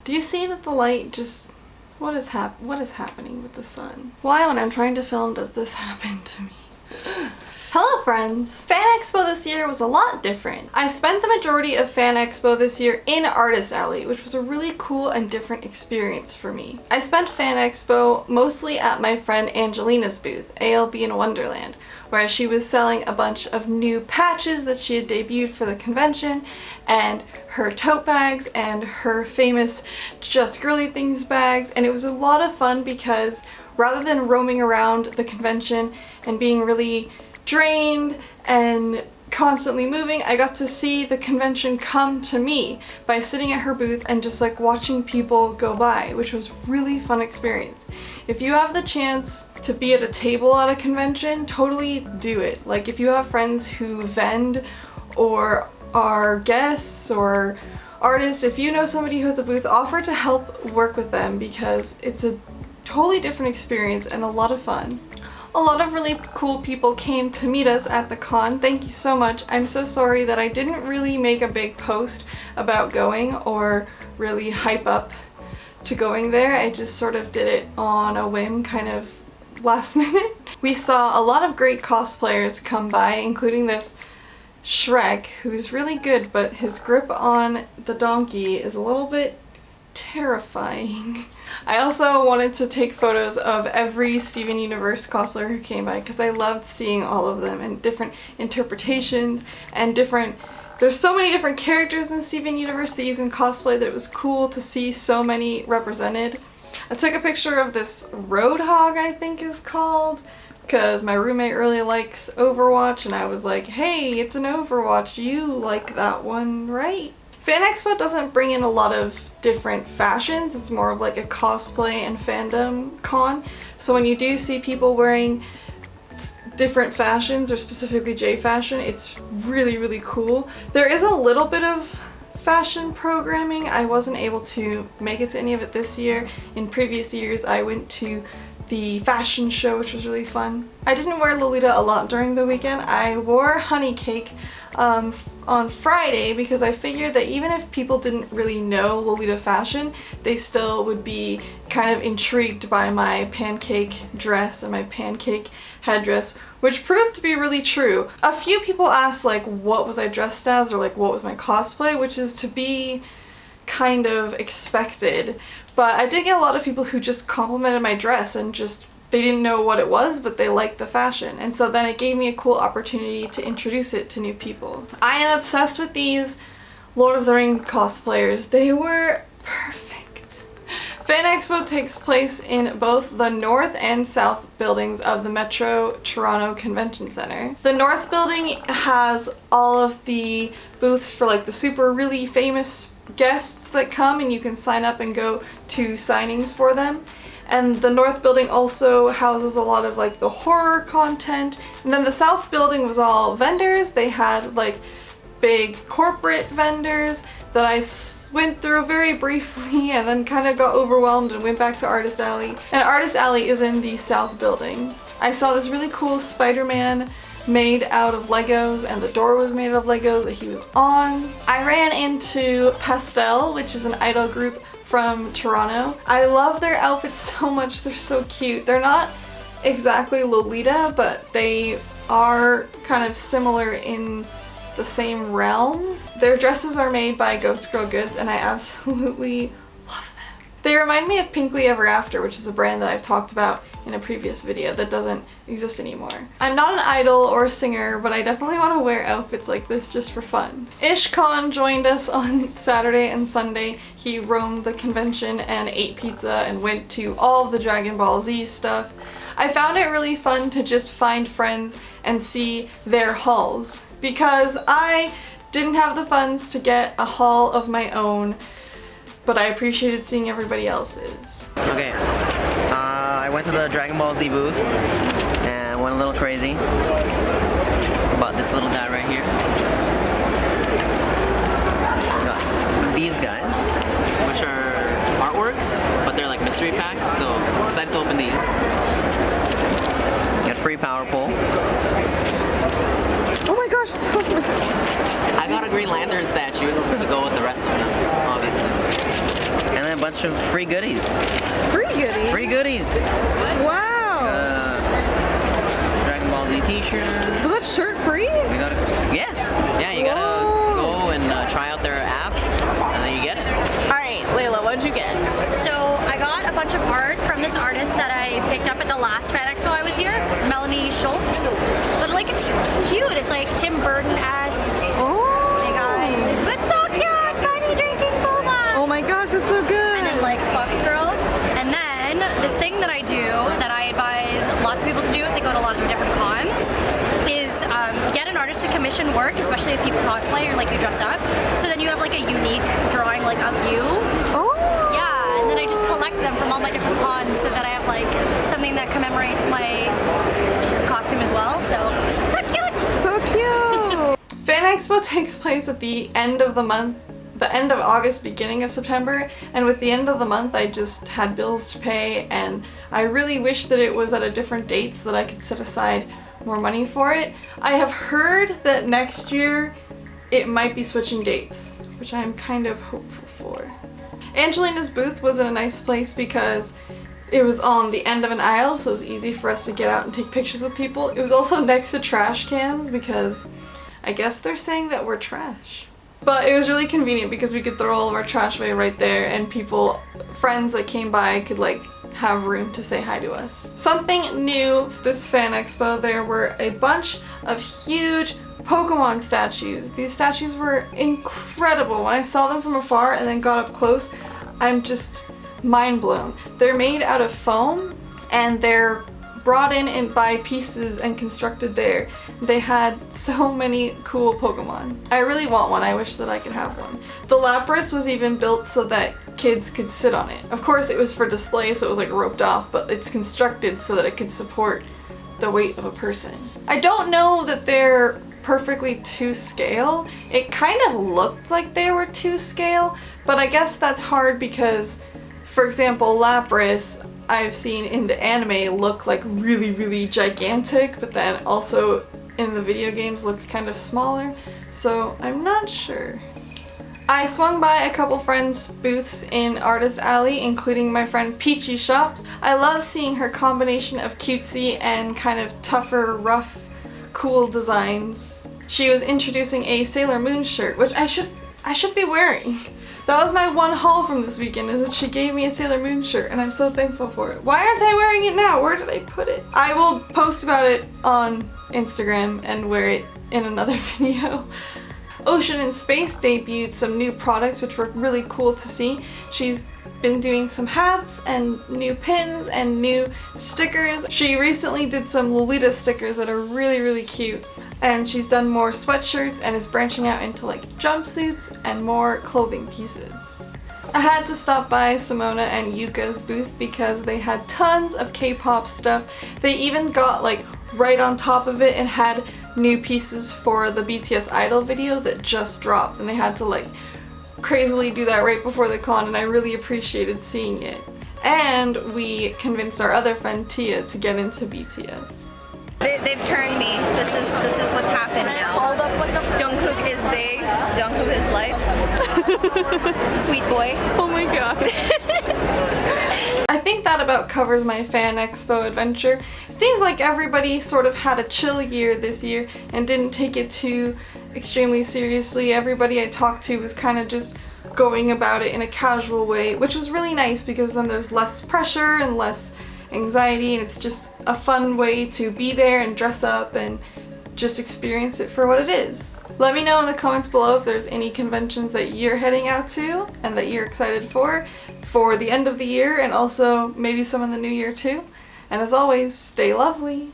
Do you see that the light just... What is happening with the sun? Why, when I'm trying to film, does this happen to me? Hello friends! Fan Expo this year was a lot different. I spent the majority of Fan Expo this year in Artist Alley, which was a really cool and different experience for me. I spent Fan Expo mostly at my friend Angelina's booth, ALB in Wonderland, where she was selling a bunch of new patches that she had debuted for the convention, and her tote bags and her famous Just Girly Things bags, and it was a lot of fun because rather than roaming around the convention and being really drained and constantly moving, I got to see the convention come to me by sitting at her booth and just like watching people go by, which was really fun experience. If you have the chance to be at a table at a convention, totally do it. Like if you have friends who vend or are guests or artists, if you know somebody who has a booth, offer to help work with them because it's a totally different experience and a lot of fun. A lot of really cool people came to meet us at the con. Thank you so much. I'm so sorry that I didn't really make a big post about going or really hype up to going there. I just sort of did it on a whim, kind of last minute. We saw a lot of great cosplayers come by, including this Shrek, who's really good, but his grip on the donkey is a little bit terrifying. I also wanted to take photos of every Steven Universe cosplayer who came by because I loved seeing all of them and different interpretations and there's so many different characters in Steven Universe that you can cosplay that it was cool to see so many represented. I took a picture of this Roadhog, I think is called, because my roommate really likes Overwatch and I was like, hey, it's an Overwatch, you like that one, right? Fan Expo doesn't bring in a lot of different fashions, it's more of like a cosplay and fandom con. So when you do see people wearing different fashions, or specifically J fashion, it's really, really cool. There is a little bit of fashion programming. I wasn't able to make it to any of it this year. In previous years I went to the fashion show, which was really fun. I didn't wear Lolita a lot during the weekend. I wore Honey Cake on Friday because I figured that even if people didn't really know Lolita fashion, they still would be kind of intrigued by my pancake dress and my pancake headdress, which proved to be really true. A few people asked like what was I dressed as or like what was my cosplay, which is to be kind of expected, but I did get a lot of people who just complimented my dress and just they didn't know what it was, but they liked the fashion, and so then it gave me a cool opportunity to introduce it to new people. I am obsessed with these Lord of the Rings cosplayers. They were perfect. Fan Expo takes place in both the north and south buildings of the Metro Toronto Convention Center. The north building has all of the booths for like the super really famous guests that come, and you can sign up and go to signings for them. And the north building also houses a lot of like the horror content. And then the south building was all vendors. They had like big corporate vendors that I went through very briefly and then kind of got overwhelmed and went back to Artist Alley. And Artist Alley is in the south building. I saw this really cool Spider-Man made out of Legos, and the door was made out of Legos that he was on. I ran into Pastel, which is an idol group from Toronto. I love their outfits so much, they're so cute. They're not exactly Lolita, but they are kind of similar in the same realm. Their dresses are made by Ghost Girl Goods and I absolutely love them. They remind me of Pinkly Ever After, which is a brand that I've talked about in a previous video that doesn't exist anymore. I'm not an idol or a singer, but I definitely want to wear outfits like this just for fun. Ishkan joined us on Saturday and Sunday. He roamed the convention and ate pizza and went to all of the Dragon Ball Z stuff. I found it really fun to just find friends and see their hauls because I didn't have the funds to get a haul of my own, but I appreciated seeing everybody else's. Okay, I went to the Dragon Ball Z booth and went a little crazy about this little guy right here. We got these guys, which are artworks, but they're like mystery packs, so excited to open these. Got free power pole. Oh my gosh, so I got a Green Lantern statue to go with the rest of them, obviously. And then a bunch bunch of free goodies. Free goodies? Free goodies. Wow. Dragon Ball Z t-shirt. Was that shirt free? Yeah, you gotta go and try out their app, and then you get it. Alright, Layla, what did you get? So I got a bunch of art from this artist that I picked up at the last Fan Expo I was here. It's Melanie Schultz. But like it's cute. It's like Tim Burton-esque. Oh. Hey guys. But so cute! Bunny drinking boba! Oh my gosh, that's so good. And then like Fox Girl. And then this thing that I do that I advise lots of people to do if they go to a lot of different cons is get an artist to commission work, especially if you cosplay or like you dress up. So then you have like a unique drawing like of you. Oh. Yeah, and then I just collect them from all my different cons so that I have like something that commemorates my costume as well. So cute! So cute! Fan Expo takes place at the end of the month, the end of August, beginning of September, and with the end of the month I just had bills to pay, and I really wish that it was at a different date so that I could set aside more money for it. I have heard that next year it might be switching dates, which I am kind of hopeful for. Angelina's booth was in a nice place because it was on the end of an aisle, so it was easy for us to get out and take pictures with people. It was also next to trash cans because I guess they're saying that we're trash. But it was really convenient because we could throw all of our trash away right there, and people, friends that came by could like have room to say hi to us. Something new this Fan Expo, there were a bunch of huge Pokemon statues. These statues were incredible. When I saw them from afar and then got up close, I'm just mind blown. They're made out of foam and they're brought in by pieces and constructed there. They had so many cool Pokemon. I really want one. I wish that I could have one. The Lapras was even built so that kids could sit on it. Of course it was for display, so it was like roped off, but it's constructed so that it could support the weight of a person. I don't know that they're perfectly to scale. It kind of looked like they were to scale, but I guess that's hard because, for example, Lapras I've seen in the anime look like really gigantic, but then also in the video games looks kind of smaller, so I'm not sure. I swung by a couple friends' booths in Artist Alley, including my friend Peachy Shops. I love seeing her combination of cutesy and kind of tougher, rough, cool designs. She was introducing a Sailor Moon shirt, which I should be wearing. That was my one haul from this weekend, is that she gave me a Sailor Moon shirt, and I'm so thankful for it. Why aren't I wearing it now? Where did I put it? I will post about it on Instagram and wear it in another video. Ocean and Space debuted some new products which were really cool to see. She's been doing some hats and new pins and new stickers. She recently did some Lolita stickers that are really cute. And she's done more sweatshirts and is branching out into like jumpsuits and more clothing pieces. I had to stop by Simona and Yuka's booth because they had tons of K-pop stuff. They even got like right on top of it and had new pieces for the BTS Idol video that just dropped, and they had to like crazily do that right before the con, and I really appreciated seeing it. And we convinced our other friend Tia to get into BTS. They've turned me. This is what's happened now. Jungkook is big. Jungkook is life. Sweet boy. Oh my god. I think that about covers my Fan Expo adventure. It seems like everybody sort of had a chill year this year and didn't take it too extremely seriously. Everybody I talked to was kind of just going about it in a casual way, which was really nice because then there's less pressure and less anxiety, and it's just a fun way to be there and dress up and just experience it for what it is. Let me know in the comments below if there's any conventions that you're heading out to and that you're excited for the end of the year, and also maybe some in the new year too. And as always, stay lovely!